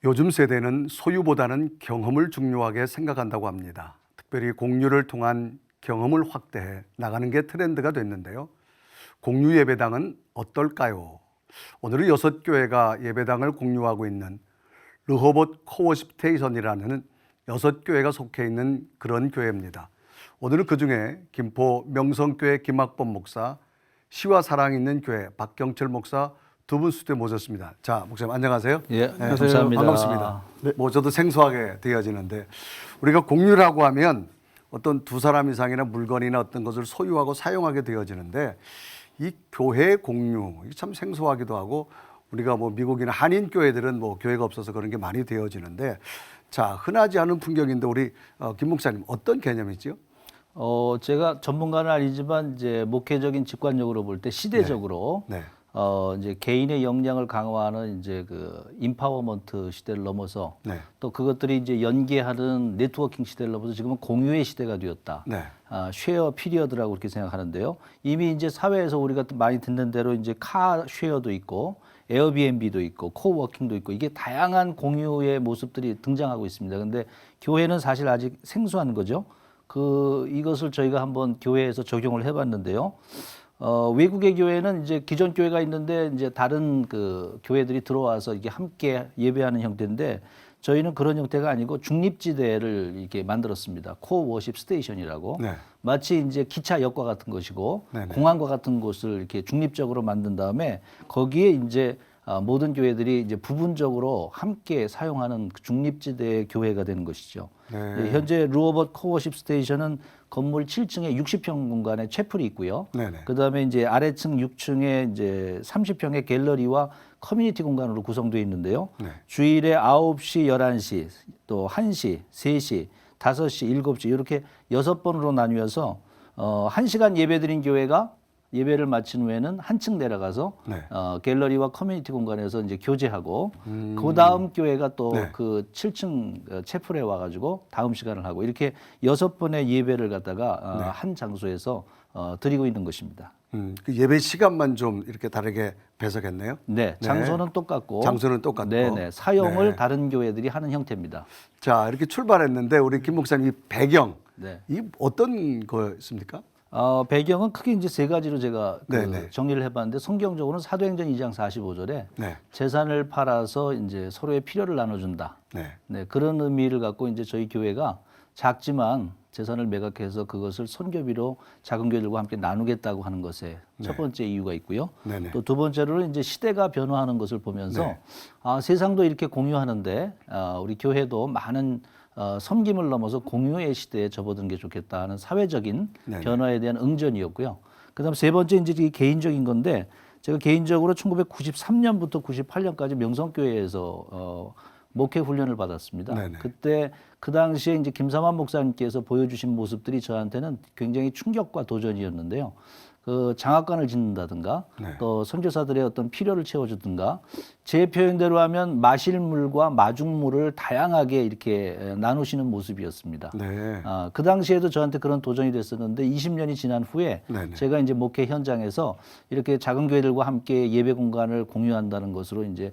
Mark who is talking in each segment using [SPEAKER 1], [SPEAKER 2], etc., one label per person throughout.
[SPEAKER 1] 요즘 세대는 소유보다는 경험을 중요하게 생각한다고 합니다. 특별히 공유를 통한 경험을 확대해 나가는 게 트렌드가 됐는데요. 공유 예배당은 어떨까요? 오늘은 6교회가 예배당을 공유하고 있는 르호봇 코워십 스테이션이라는 6교회가 속해 있는 그런 교회입니다. 오늘은 그중에 김포 명성교회 김학범 목사, 시와 사랑 있는 교회 박경철 목사 두 분 스튜디오에 모셨습니다. 자, 목사님 안녕하세요.
[SPEAKER 2] 예,
[SPEAKER 1] 네,
[SPEAKER 2] 감사합니다.
[SPEAKER 1] 반갑습니다. 뭐 저도 생소하게 되어지는데 우리가 공유라고 하면 어떤 두 사람 이상이나 물건이나 어떤 것을 소유하고 사용하게 되어지는데 이 교회 공유 이게 참 생소하기도 하고 우리가 뭐 미국이나 한인 교회들은 뭐 교회가 없어서 그런 게 많이 되어지는데 자, 흔하지 않은 풍경인데 우리 김 목사님 어떤 개념이지요?
[SPEAKER 2] 제가 전문가는 아니지만 이제 목회적인 직관적으로 볼 때 시대적으로
[SPEAKER 1] 네.
[SPEAKER 2] 이제 개인의 역량을 강화하는 이제 그 임파워먼트 시대를 넘어서
[SPEAKER 1] 네.
[SPEAKER 2] 또 그것들이 이제 연계하는 네트워킹 시대를 넘어서 지금은 공유의 시대가 되었다.
[SPEAKER 1] 네.
[SPEAKER 2] 쉐어 피리어드라고 그렇게 생각하는데요. 이미 이제 사회에서 우리가 많이 듣는 대로 이제 카 쉐어도 있고 에어비앤비도 있고 코워킹도 있고 이게 다양한 공유의 모습들이 등장하고 있습니다. 근데 교회는 사실 아직 생소한 거죠. 이것을 저희가 한번 교회에서 적용을 해봤는데요. 외국의 교회는 이제 기존 교회가 있는데 이제 다른 그 교회들이 들어와서 이게 함께 예배하는 형태인데 저희는 그런 형태가 아니고 중립지대를 이렇게 만들었습니다. 코워십 스테이션이라고.
[SPEAKER 1] 네.
[SPEAKER 2] 마치 이제 기차역과 같은 것이고
[SPEAKER 1] 네네.
[SPEAKER 2] 공항과 같은 곳을 이렇게 중립적으로 만든 다음에 거기에 이제 모든 교회들이 이제 부분적으로 함께 사용하는 그 중립지대의 교회가 되는 것이죠.
[SPEAKER 1] 네.
[SPEAKER 2] 현재 르호봇 코워십 스테이션은 건물 7층에 60평 공간에 채플이 있고요.
[SPEAKER 1] 네네.
[SPEAKER 2] 그다음에 이제 아래층 6층에 이제 30평의 갤러리와 커뮤니티 공간으로 구성되어 있는데요.
[SPEAKER 1] 네.
[SPEAKER 2] 주일에 9시, 11시, 또 1시, 3시, 5시, 7시 이렇게 6번으로 나뉘어서 1시간 예배드린 교회가 예배를 마친 후에는 한층 내려가서
[SPEAKER 1] 네.
[SPEAKER 2] 갤러리와 커뮤니티 공간에서 이제 교제하고 그 다음 교회가 또
[SPEAKER 1] 네.
[SPEAKER 2] 그 7층 채플에 와가지고 다음 시간을 하고 이렇게 6번의 예배를 갖다가
[SPEAKER 1] 네.
[SPEAKER 2] 한 장소에서 드리고 있는 것입니다.
[SPEAKER 1] 그 예배 시간만 좀 이렇게 다르게 배석했네요.
[SPEAKER 2] 네, 장소는 똑같고
[SPEAKER 1] 장소는 똑같고.
[SPEAKER 2] 네네, 사용을
[SPEAKER 1] 네.
[SPEAKER 2] 다른 교회들이 하는 형태입니다.
[SPEAKER 1] 자, 이렇게 출발했는데 우리 김 목사님 이 배경
[SPEAKER 2] 네.
[SPEAKER 1] 이 어떤 거였습니까?
[SPEAKER 2] 배경은 크게 이제 세 가지로 제가
[SPEAKER 1] 네네.
[SPEAKER 2] 정리를 해봤는데 성경적으로는 사도행전 2장 45절에
[SPEAKER 1] 네.
[SPEAKER 2] 재산을 팔아서 이제 서로의 필요를 나눠준다.
[SPEAKER 1] 네.
[SPEAKER 2] 네, 그런 의미를 갖고 이제 저희 교회가 작지만 재산을 매각해서 그것을 선교비로 작은 교회들과 함께 나누겠다고 하는 것에 첫 번째 이유가 있고요.
[SPEAKER 1] 네네.
[SPEAKER 2] 또 두 번째로는 이제 시대가 변화하는 것을 보면서
[SPEAKER 1] 네.
[SPEAKER 2] 세상도 이렇게 공유하는데 우리 교회도 많은 섬김을 넘어서 공유의 시대에 접어든 게 좋겠다 하는 사회적인
[SPEAKER 1] 네네.
[SPEAKER 2] 변화에 대한 응전이었고요. 그다음 세 번째 이제 이게 개인적인 건데 제가 개인적으로 1993년부터 98년까지 명성교회에서 목회 훈련을 받았습니다.
[SPEAKER 1] 네네.
[SPEAKER 2] 그때 그 당시에 이제 김삼환 목사님께서 보여주신 모습들이 저한테는 굉장히 충격과 도전이었는데요. 그 장학관을 짓는다든가
[SPEAKER 1] 네.
[SPEAKER 2] 또 선교사들의 어떤 필요를 채워주든가 제 표현대로 하면 마실 물과 마중물을 다양하게 이렇게 나누시는 모습이었습니다.
[SPEAKER 1] 네.
[SPEAKER 2] 그 당시에도 저한테 그런 도전이 됐었는데 20년이 지난 후에
[SPEAKER 1] 네네.
[SPEAKER 2] 제가 이제 목회 현장에서 이렇게 작은 교회들과 함께 예배 공간을 공유한다는 것으로 이제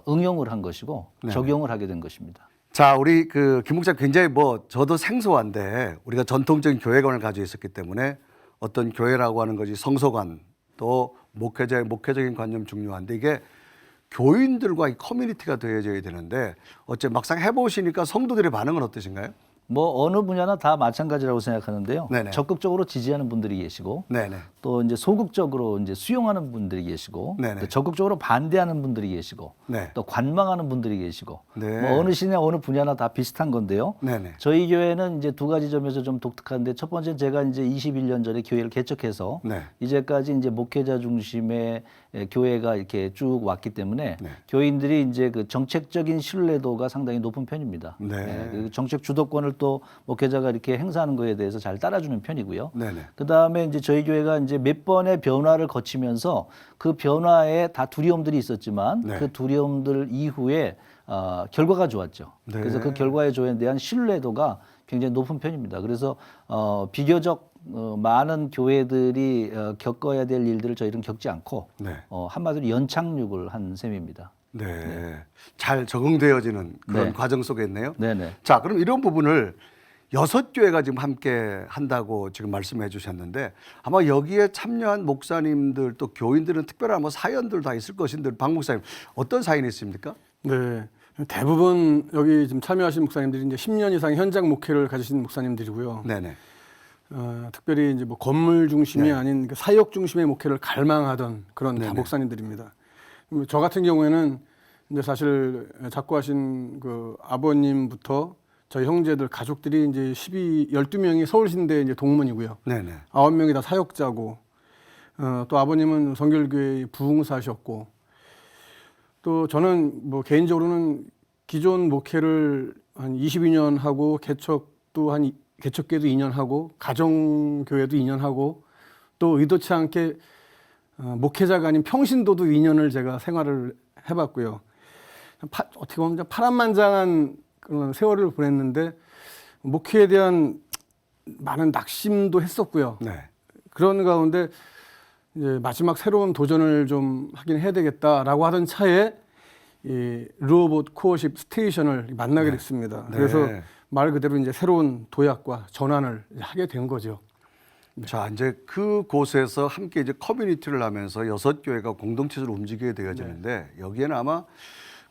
[SPEAKER 2] 응용을 한 것이고
[SPEAKER 1] 네네.
[SPEAKER 2] 적용을 하게 된 것입니다.
[SPEAKER 1] 자, 우리 그 김 목사 굉장히 뭐 저도 생소한데 우리가 전통적인 교회관을 가지고 있었기 때문에 어떤 교회라고 하는 것이 성소관 또 목회적인 관념 중요한데 이게 교인들과 이 커뮤니티가 되어져야 되는데 어째 막상 해보시니까 성도들의 반응은 어떠신가요?
[SPEAKER 2] 뭐 어느 분야나 다 마찬가지라고 생각하는데요.
[SPEAKER 1] 네네.
[SPEAKER 2] 적극적으로 지지하는 분들이 계시고
[SPEAKER 1] 네네.
[SPEAKER 2] 또 이제 소극적으로 이제 수용하는 분들이 계시고
[SPEAKER 1] 네네.
[SPEAKER 2] 또 적극적으로 반대하는 분들이 계시고
[SPEAKER 1] 네.
[SPEAKER 2] 또 관망하는 분들이 계시고
[SPEAKER 1] 네.
[SPEAKER 2] 뭐 어느 시나 어느 분야나 다 비슷한 건데요.
[SPEAKER 1] 네네.
[SPEAKER 2] 저희 교회는 이제 두 가지 점에서 좀 독특한데 첫 번째 제가 이제 21년 전에 교회를 개척해서
[SPEAKER 1] 네.
[SPEAKER 2] 이제까지 이제 목회자 중심의 교회가 이렇게 쭉 왔기 때문에
[SPEAKER 1] 네.
[SPEAKER 2] 교인들이 이제 그 정책적인 신뢰도가 상당히 높은 편입니다.
[SPEAKER 1] 네.
[SPEAKER 2] 그리고 정책 주도권을 또 목회자가 이렇게 행사하는 거에 대해서 잘 따라주는 편이고요.
[SPEAKER 1] 네네.
[SPEAKER 2] 그 다음에 이제 저희 교회가 이제 몇 번의 변화를 거치면서 그 변화에 다 두려움들이 있었지만
[SPEAKER 1] 네.
[SPEAKER 2] 그 두려움들 이후에 결과가 좋았죠.
[SPEAKER 1] 네.
[SPEAKER 2] 그래서 그 결과에 대한 신뢰도가 굉장히 높은 편입니다. 그래서 비교적 많은 교회들이 겪어야 될 일들을 저희는 겪지 않고
[SPEAKER 1] 네.
[SPEAKER 2] 한마디로 연착륙을 한 셈입니다.
[SPEAKER 1] 네. 잘 적응되어지는 그런
[SPEAKER 2] 네.
[SPEAKER 1] 과정 속에 있네요.
[SPEAKER 2] 네네.
[SPEAKER 1] 자, 그럼 이런 부분을 6교회가 지금 함께 한다고 지금 말씀해 주셨는데 아마 여기에 참여한 목사님들 또 교인들은 특별한 뭐 사연들 다 있을 것인데 박 목사님 어떤 사연이 있습니까?
[SPEAKER 3] 네. 대부분 여기 지금 참여하신 목사님들이 이제 10년 이상 현장 목회를 가지신 목사님들이고요.
[SPEAKER 1] 네네.
[SPEAKER 3] 특별히 이제 뭐 건물 중심이
[SPEAKER 1] 네.
[SPEAKER 3] 아닌 그 사역 중심의 목회를 갈망하던 그런 다
[SPEAKER 1] 네네.
[SPEAKER 3] 목사님들입니다. 저 같은 경우에는 이제 사실 작고하신 그 아버님부터 저희 형제들 가족들이 이제 12명이 서울신대 이제 동문이고요.
[SPEAKER 1] 네네.
[SPEAKER 3] 9명이 다 사역자고, 또 아버님은 성결교회 부흥사셨고, 또 저는 뭐 개인적으로는 기존 목회를 한 22년 하고 개척교회도 2년 하고 가정교회도 2년 하고 또 의도치 않게 목회자가 아닌 평신도도 2년을 제가 생활을 해봤고요. 어떻게 보면 파란만장한 그런 세월을 보냈는데 목회에 대한 많은 낙심도 했었고요.
[SPEAKER 1] 네.
[SPEAKER 3] 그런 가운데 이제 마지막 새로운 도전을 좀 하긴 해야 되겠다라고 하던 차에 이 르호봇 코어십 스테이션을 만나게 됐습니다.
[SPEAKER 1] 네.
[SPEAKER 3] 그래서 말 그대로 이제 새로운 도약과 전환을 하게 된 거죠.
[SPEAKER 1] 자, 이제 그곳에서 함께 이제 커뮤니티를 하면서 6교회가 공동체적으로 움직이게 되어지는데 여기에는 아마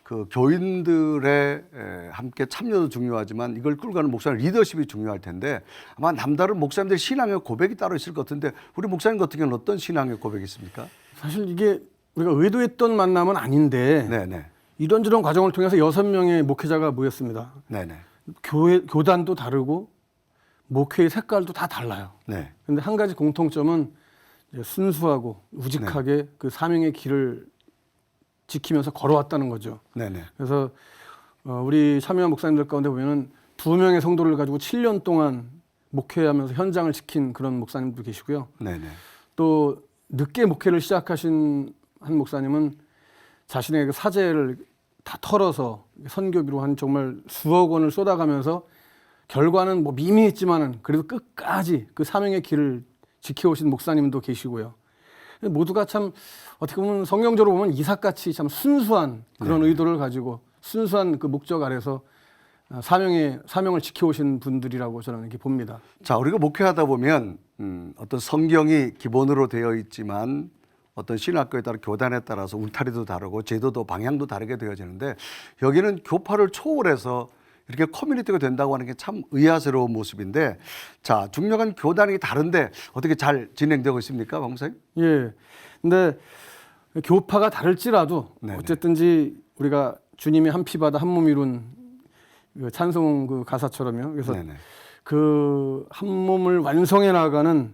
[SPEAKER 1] 그 교인들의 함께 참여도 중요하지만 이걸 끌고 가는 목사님 리더십이 중요할 텐데 아마 남다른 목사님들 신앙의 고백이 따로 있을 것 같은데 우리 목사님 같은 경우는 어떤 신앙의 고백이 있습니까?
[SPEAKER 3] 사실 이게 우리가 의도했던 만남은 아닌데
[SPEAKER 1] 네네.
[SPEAKER 3] 이런저런 과정을 통해서 6명의 목회자가 모였습니다.
[SPEAKER 1] 네네.
[SPEAKER 3] 교단도 다르고 목회의 색깔도 다 달라요.
[SPEAKER 1] 네.
[SPEAKER 3] 근데 한 가지 공통점은 이제 순수하고 우직하게
[SPEAKER 1] 네.
[SPEAKER 3] 그 사명의 길을 지키면서 걸어왔다는 거죠.
[SPEAKER 1] 네네.
[SPEAKER 3] 그래서 우리 참여한 목사님들 가운데 보면은 2명의 성도를 가지고 7년 동안 목회하면서 현장을 지킨 그런 목사님도 계시고요.
[SPEAKER 1] 네네.
[SPEAKER 3] 또 늦게 목회를 시작하신 한 목사님은 자신의 그 사재를 다 털어서 선교비로 한 정말 수억 원을 쏟아가면서 결과는 뭐 미미했지만은 그래도 끝까지 그 사명의 길을 지켜오신 목사님도 계시고요. 모두가 참 어떻게 보면 성경적으로 보면 이삭같이 참 순수한 그런 의도를 가지고 순수한 그 목적 아래서 사명을 지켜오신 분들이라고 저는 이렇게 봅니다.
[SPEAKER 1] 자, 우리가 목회하다 보면 어떤 성경이 기본으로 되어 있지만 어떤 신학교에 따라 교단에 따라서 울타리도 다르고 제도도 방향도 다르게 되어지는데 여기는 교파를 초월해서 이렇게 커뮤니티가 된다고 하는 게 참 의아스러운 모습인데 자, 중요한 교단이 다른데 어떻게 잘 진행되고 있습니까, 박 목사님?
[SPEAKER 3] 예. 근데 교파가 다를지라도
[SPEAKER 1] 네네.
[SPEAKER 3] 어쨌든지 우리가 주님이 한 피바다 한 몸 이룬 그 찬송 그 가사처럼요. 그래서
[SPEAKER 1] 네네.
[SPEAKER 3] 그 한 몸을 완성해 나가는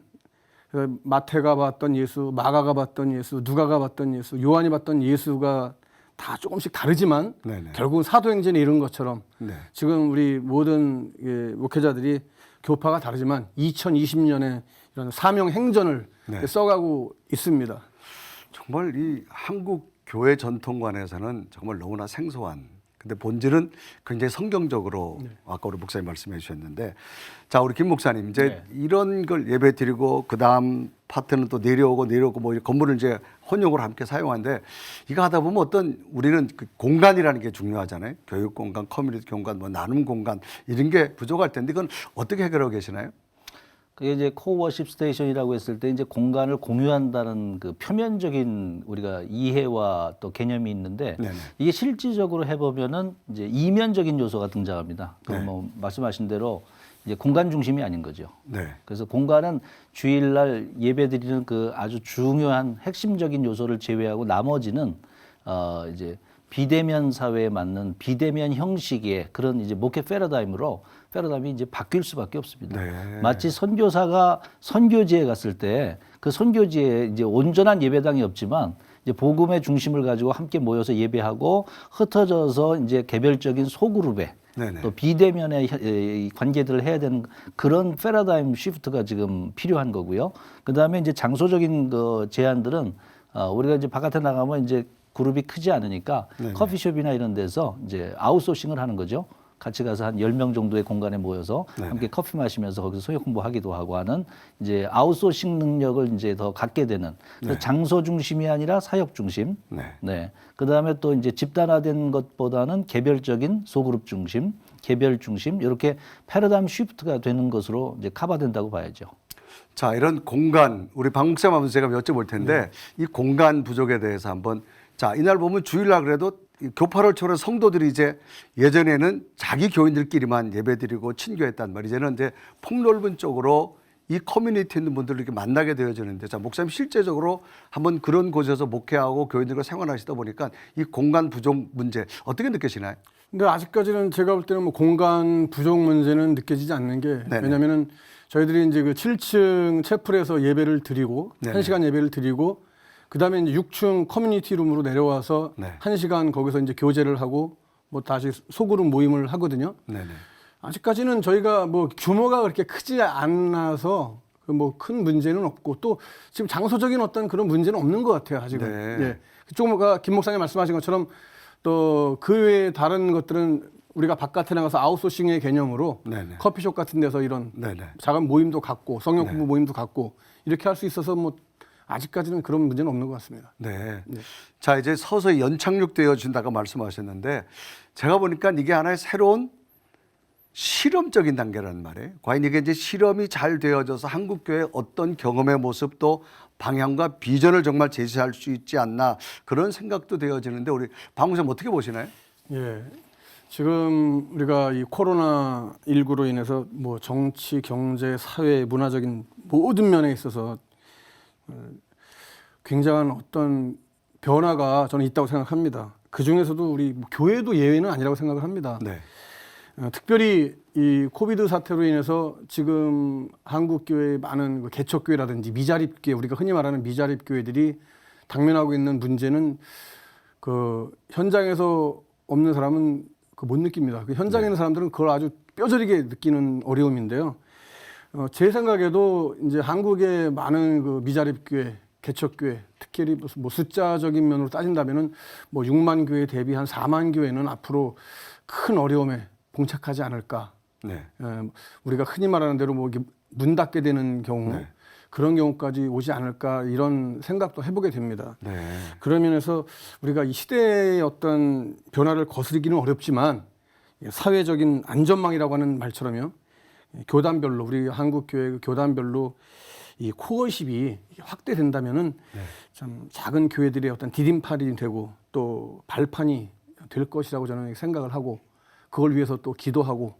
[SPEAKER 3] 그 마태가 봤던 예수, 마가가 봤던 예수, 누가가 봤던 예수, 요한이 봤던 예수가 다 조금씩 다르지만
[SPEAKER 1] 네네.
[SPEAKER 3] 결국은 사도행전에 이른 것처럼
[SPEAKER 1] 네.
[SPEAKER 3] 지금 우리 모든 목회자들이 교파가 다르지만 2020년에 이런 사명 행전을
[SPEAKER 1] 네.
[SPEAKER 3] 써가고 있습니다.
[SPEAKER 1] 정말 이 한국 교회 전통관에서는 정말 너무나 생소한 근데 본질은 굉장히 성경적으로 아까 우리 목사님 말씀해 주셨는데 자, 우리 김 목사님 이제 이런 걸 예배 드리고 그다음 파트는 또 내려오고 뭐 건물을 이제 혼용으로 함께 사용하는데 이거 하다 보면 어떤 우리는 그 공간이라는 게 중요하잖아요. 교육 공간, 커뮤니티 공간, 뭐 나눔 공간 이런 게 부족할 텐데 이건 어떻게 해결하고 계시나요?
[SPEAKER 2] 그게 이제 코워십 스테이션이라고 했을 때 이제 공간을 공유한다는 그 표면적인 우리가 이해와 또 개념이 있는데
[SPEAKER 1] 네네.
[SPEAKER 2] 이게 실질적으로 해보면은 이제 이면적인 요소가 등장합니다.
[SPEAKER 1] 네.
[SPEAKER 2] 뭐 말씀하신 대로 이제 공간 중심이 아닌 거죠.
[SPEAKER 1] 네.
[SPEAKER 2] 그래서 공간은 주일날 예배드리는 그 아주 중요한 핵심적인 요소를 제외하고 나머지는 이제 비대면 사회에 맞는 비대면 형식의 그런 이제 목회 패러다임이 이제 바뀔 수밖에 없습니다.
[SPEAKER 1] 네.
[SPEAKER 2] 마치 선교사가 선교지에 갔을 때 그 선교지에 이제 온전한 예배당이 없지만 이제 복음의 중심을 가지고 함께 모여서 예배하고 흩어져서 이제 개별적인 소그룹에
[SPEAKER 1] 네네.
[SPEAKER 2] 또 비대면의 관계들을 해야 되는 그런 패러다임 시프트가 지금 필요한 거고요. 그 다음에 이제 장소적인 그 제한들은 우리가 이제 바깥에 나가면 이제 그룹이 크지 않으니까
[SPEAKER 1] 네네.
[SPEAKER 2] 커피숍이나 이런 데서 이제 아웃소싱을 하는 거죠. 같이 가서 한 10명 정도의 공간에 모여서
[SPEAKER 1] 네네.
[SPEAKER 2] 함께 커피 마시면서 거기서 소액 공부하기도 하고 하는 이제 아웃소싱 능력을 이제 더 갖게 되는 그래서
[SPEAKER 1] 네.
[SPEAKER 2] 장소 중심이 아니라 사역 중심.
[SPEAKER 1] 네.
[SPEAKER 2] 네. 그다음에 또 이제 집단화된 것보다는 개별적인 소그룹 중심, 개별 중심 이렇게 패러다임 쉬프트가 되는 것으로 이제 커버된다고 봐야죠.
[SPEAKER 1] 자, 이런 공간 우리 박 목사님 한번 제가 여쭤볼 텐데 이 공간 부족에 대해서 한번 자, 이날 보면 주일날 그래도 이 교파를 초월한 성도들이 이제 예전에는 자기 교인들끼리만 예배드리고 친교했단 말이에요. 이제는 이제 폭넓은 쪽으로 이 커뮤니티 있는 분들을 이렇게 만나게 되어지는데 자, 목사님 실제적으로 한번 그런 곳에서 목회하고 교인들과 생활하시다 보니까 이 공간 부족 문제 어떻게 느끼시나요?
[SPEAKER 3] 근데 아직까지는 제가 볼 때는 뭐 공간 부족 문제는 느껴지지 않는 게
[SPEAKER 1] 네네.
[SPEAKER 3] 왜냐면은 저희들이 이제 그 7층 채플에서 예배를 드리고
[SPEAKER 1] 네네.
[SPEAKER 3] 1시간 예배를 드리고 그다음에 이제 6층 커뮤니티 룸으로 내려와서
[SPEAKER 1] 네.
[SPEAKER 3] 1시간 거기서 이제 교제를 하고 뭐 다시 소그룹 모임을 하거든요.
[SPEAKER 1] 네네.
[SPEAKER 3] 아직까지는 저희가 뭐 규모가 그렇게 크지 않아서 그 뭐 큰 문제는 없고 또 지금 장소적인 어떤 그런 문제는 없는 것 같아요 아직은.
[SPEAKER 1] 네.
[SPEAKER 3] 예. 그쪽 김 목사님 말씀하신 것처럼 또 그 외에 다른 것들은 우리가 바깥에 나가서 아웃소싱의 개념으로
[SPEAKER 1] 네네.
[SPEAKER 3] 커피숍 같은 데서 이런
[SPEAKER 1] 네네.
[SPEAKER 3] 작은 모임도 갖고 성경 공부 모임도 갖고 이렇게 할 수 있어서 뭐 아직까지는 그런 문제는 없는 것 같습니다.
[SPEAKER 1] 네. 자, 이제 서서히 연착륙되어진다고 말씀하셨는데 제가 보니까 이게 하나의 새로운 실험적인 단계라는 말이에요. 과연 이게 이제 실험이 잘 되어져서 한국교회의 어떤 경험의 모습도 방향과 비전을 정말 제시할 수 있지 않나 그런 생각도 되어지는데 우리 박 목사님 어떻게 보시나요?
[SPEAKER 3] 예. 지금 우리가 이 코로나 19로 인해서 뭐 정치, 경제, 사회, 문화적인 모든 면에 있어서 굉장한 어떤 변화가 저는 있다고 생각합니다. 그 중에서도 우리 뭐 교회도 예외는 아니라고 생각을 합니다.
[SPEAKER 1] 네.
[SPEAKER 3] 특별히 이 코비드 사태로 인해서 지금 한국 교회의 많은 그 개척교회라든지 미자립교회 우리가 흔히 말하는 미자립교회들이 당면하고 있는 문제는 그 현장에서 없는 사람은 그 못 느낍니다. 그 현장에 있는 사람들은 그걸 아주 뼈저리게 느끼는 어려움인데요. 제 생각에도 이제 한국의 많은 그 미자립교회, 개척교회, 특히 뭐 숫자적인 면으로 따진다면은 뭐 6만 교회 대비 한 4만 교회는 앞으로 큰 어려움에 봉착하지 않을까.
[SPEAKER 1] 네.
[SPEAKER 3] 우리가 흔히 말하는 대로 뭐 문 닫게 되는 경우
[SPEAKER 1] 네.
[SPEAKER 3] 그런 경우까지 오지 않을까 이런 생각도 해보게 됩니다.
[SPEAKER 1] 네.
[SPEAKER 3] 그런 면에서 우리가 이 시대의 어떤 변화를 거스르기는 어렵지만 사회적인 안전망이라고 하는 말처럼요. 교단별로 우리 한국 교회 교단별로 이 코어십이 확대된다면은 참 작은 교회들의 어떤 디딤팔이 되고 또 발판이 될 것이라고 저는 생각을 하고 그걸 위해서 또 기도하고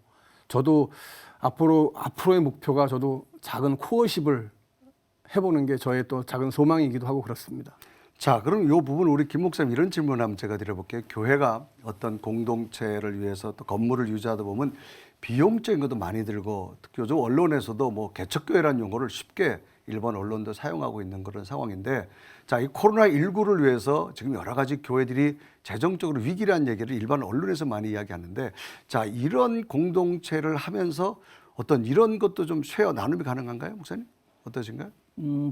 [SPEAKER 3] 저도 앞으로의 목표가 저도 작은 코어십을 해보는 게 저의 또 작은 소망이기도 하고 그렇습니다.
[SPEAKER 1] 자, 그럼 이 부분 우리 김 목사님 이런 질문 한번 제가 드려볼게요. 교회가 어떤 공동체를 위해서 또 건물을 유지하다 보면 비용적인 것도 많이 들고 특히 요즘 언론에서도 뭐 개척교회라는 용어를 쉽게 일반 언론도 사용하고 있는 그런 상황인데 자, 이 코로나19를 위해서 지금 여러 가지 교회들이 재정적으로 위기라는 얘기를 일반 언론에서 많이 이야기하는데 자, 이런 공동체를 하면서 어떤 이런 것도 좀 쉐어 나눔이 가능한가요, 목사님? 어떠신가요?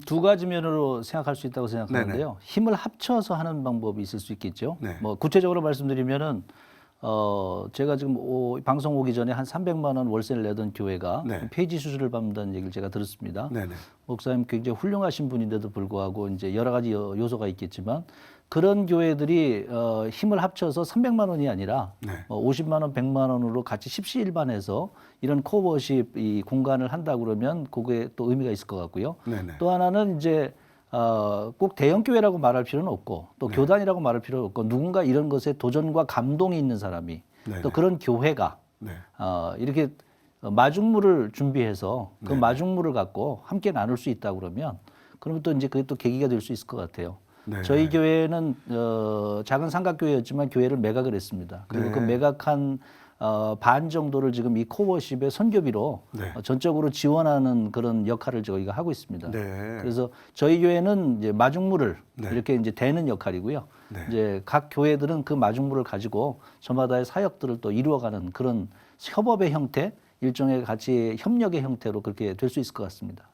[SPEAKER 2] 두 가지 면으로 생각할 수 있다고 생각하는데요. 힘을 합쳐서 하는 방법이 있을 수 있겠죠.
[SPEAKER 1] 네.
[SPEAKER 2] 뭐 구체적으로 말씀드리면은 제가 지금 방송 오기 전에 한 300만 원 월세를 내던 교회가
[SPEAKER 1] 네.
[SPEAKER 2] 폐지 수술을 받는다는 얘기를 제가 들었습니다.
[SPEAKER 1] 네네.
[SPEAKER 2] 목사님 굉장히 훌륭하신 분인데도 불구하고 이제 여러 가지 요소가 있겠지만 그런 교회들이 힘을 합쳐서 300만 원이 아니라
[SPEAKER 1] 네.
[SPEAKER 2] 50만 원, 100만 원으로 같이 십시일반해서 이런 코워십 이 공간을 한다 그러면 그게 또 의미가 있을 것 같고요.
[SPEAKER 1] 네네.
[SPEAKER 2] 또 하나는 이제 꼭 대형 교회라고 말할 필요는 없고 또 교단이라고 말할 필요는 없고 누군가 이런 것에 도전과 감동이 있는 사람이
[SPEAKER 1] 네네.
[SPEAKER 2] 또 그런 교회가
[SPEAKER 1] 네.
[SPEAKER 2] 이렇게 마중물을 준비해서 그
[SPEAKER 1] 네네.
[SPEAKER 2] 마중물을 갖고 함께 나눌 수 있다 그러면 그러면 또 이제 그게 또 계기가 될 수 있을 것 같아요.
[SPEAKER 1] 네.
[SPEAKER 2] 저희 교회는 작은 삼각교회였지만 교회를 매각을 했습니다. 그리고
[SPEAKER 1] 네.
[SPEAKER 2] 그 매각한 반 정도를 지금 이 코워십의 선교비로
[SPEAKER 1] 네.
[SPEAKER 2] 전적으로 지원하는 그런 역할을 저희가 하고 있습니다.
[SPEAKER 1] 네.
[SPEAKER 2] 그래서 저희 교회는 이제 마중물을
[SPEAKER 1] 네.
[SPEAKER 2] 이렇게 이제 대는 역할이고요.
[SPEAKER 1] 네.
[SPEAKER 2] 이제 각 교회들은 그 마중물을 가지고 저마다의 사역들을 또 이루어가는 그런 협업의 형태, 일종의 같이 협력의 형태로 그렇게 될 수 있을 것 같습니다.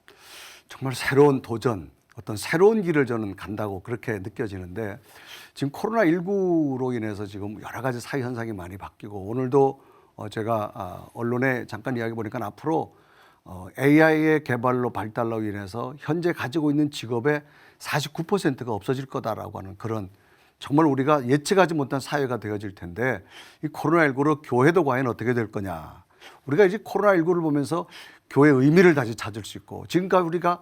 [SPEAKER 1] 정말 새로운 도전, 어떤 새로운 길을 저는 간다고 그렇게 느껴지는데 지금 코로나19로 인해서 지금 여러 가지 사회 현상이 많이 바뀌고 오늘도 제가 언론에 잠깐 이야기 보니까 앞으로 AI의 개발로 발달로 인해서 현재 가지고 있는 직업의 49%가 없어질 거다라고 하는 그런 정말 우리가 예측하지 못한 사회가 되어질 텐데 이 코로나19로 교회도 과연 어떻게 될 거냐. 우리가 이제 코로나19를 보면서 교회의 의미를 다시 찾을 수 있고 지금까지 우리가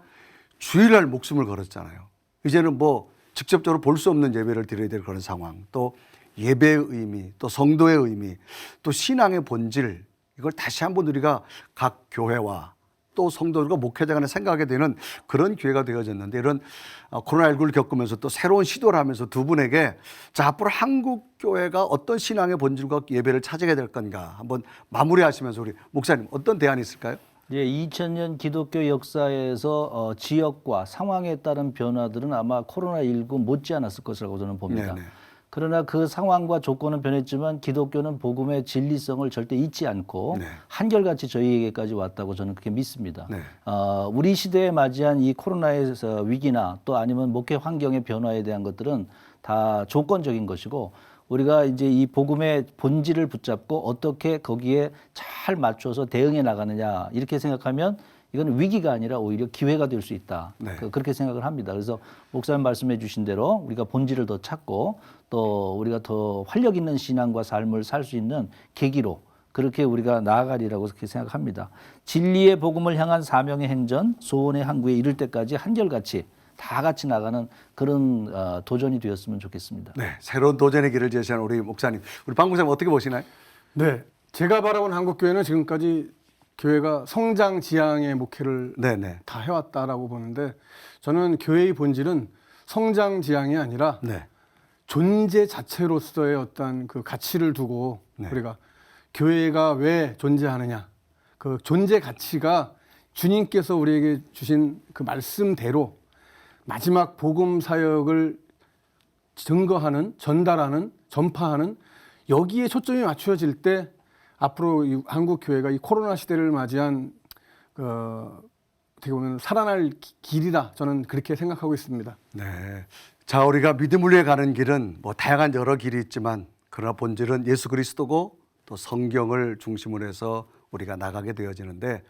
[SPEAKER 1] 주일날 목숨을 걸었잖아요. 이제는 뭐 직접적으로 볼 수 없는 예배를 드려야 될 그런 상황, 또 예배의 의미, 또 성도의 의미, 또 신앙의 본질, 이걸 다시 한번 우리가 각 교회와 또 성도들과 목회자 간에 생각하게 되는 그런 기회가 되어졌는데 이런 코로나19를 겪으면서 또 새로운 시도를 하면서 두 분에게 자, 앞으로 한국 교회가 어떤 신앙의 본질과 예배를 찾아야 될 건가 한번 마무리하시면서 우리 목사님 어떤 대안이 있을까요?
[SPEAKER 2] 예, 2000년 기독교 역사에서 지역과 상황에 따른 변화들은 아마 코로나19 못지 않았을 것이라고 저는 봅니다.
[SPEAKER 1] 네네.
[SPEAKER 2] 그러나 그 상황과 조건은 변했지만 기독교는 복음의 진리성을 절대 잊지 않고
[SPEAKER 1] 네.
[SPEAKER 2] 한결같이 저희에게까지 왔다고 저는 그렇게 믿습니다.
[SPEAKER 1] 네.
[SPEAKER 2] 우리 시대에 맞이한 이 코로나의 위기나 또 아니면 목회 환경의 변화에 대한 것들은 다 조건적인 것이고 우리가 이제 이 복음의 본질을 붙잡고 어떻게 거기에 잘 맞춰서 대응해 나가느냐 이렇게 생각하면 이건 위기가 아니라 오히려 기회가 될 수 있다.
[SPEAKER 1] 네.
[SPEAKER 2] 그렇게 생각을 합니다. 그래서 목사님 말씀해 주신 대로 우리가 본질을 더 찾고 또 우리가 더 활력 있는 신앙과 삶을 살 수 있는 계기로 그렇게 우리가 나아가리라고 그렇게 생각합니다. 진리의 복음을 향한 사명의 행전, 소원의 항구에 이를 때까지 한결같이 다 같이 나가는 그런 도전이 되었으면 좋겠습니다.
[SPEAKER 1] 네, 새로운 도전의 길을 제시한 우리 목사님, 우리 박 목사님 어떻게 보시나요?
[SPEAKER 3] 네, 제가 바라본 한국 교회는 지금까지 교회가 성장 지향의 목회를
[SPEAKER 1] 네네.
[SPEAKER 3] 다 해왔다라고 보는데 저는 교회의 본질은 성장 지향이 아니라
[SPEAKER 1] 네.
[SPEAKER 3] 존재 자체로서의 어떤 그 가치를 두고
[SPEAKER 1] 네.
[SPEAKER 3] 우리가 교회가 왜 존재하느냐 그 존재 가치가 주님께서 우리에게 주신 그 말씀대로 마지막 복음 사역을 증거하는 전달하는 전파하는 여기에 초점이 맞춰질 때 앞으로 이 한국 교회가 이 코로나 시대를 맞이한 어떻게 보면 살아날 길이다 저는 그렇게 생각하고 있습니다.
[SPEAKER 1] 네. 자, 우리가 믿음을 위해 가는 길은 뭐 다양한 여러 길이 있지만 그러나 본질은 예수 그리스도고 또 성경을 중심으로 해서 우리가 나가게 되어지는데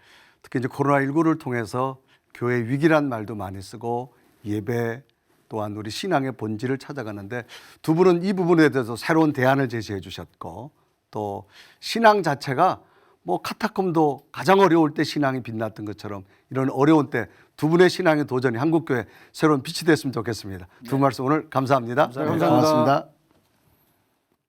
[SPEAKER 1] 특히 이제 코로나19를 통해서 교회 위기란 말도 많이 쓰고 예배 또한 우리 신앙의 본질을 찾아가는데 두 분은 이 부분에 대해서 새로운 대안을 제시해 주셨고 또 신앙 자체가 뭐 카타콤도 가장 어려울 때 신앙이 빛났던 것처럼 이런 어려운 때 두 분의 신앙의 도전이 한국교회 새로운 빛이 됐으면 좋겠습니다. 두 말씀 오늘 감사합니다.
[SPEAKER 3] 감사합니다.
[SPEAKER 1] 고맙습니다.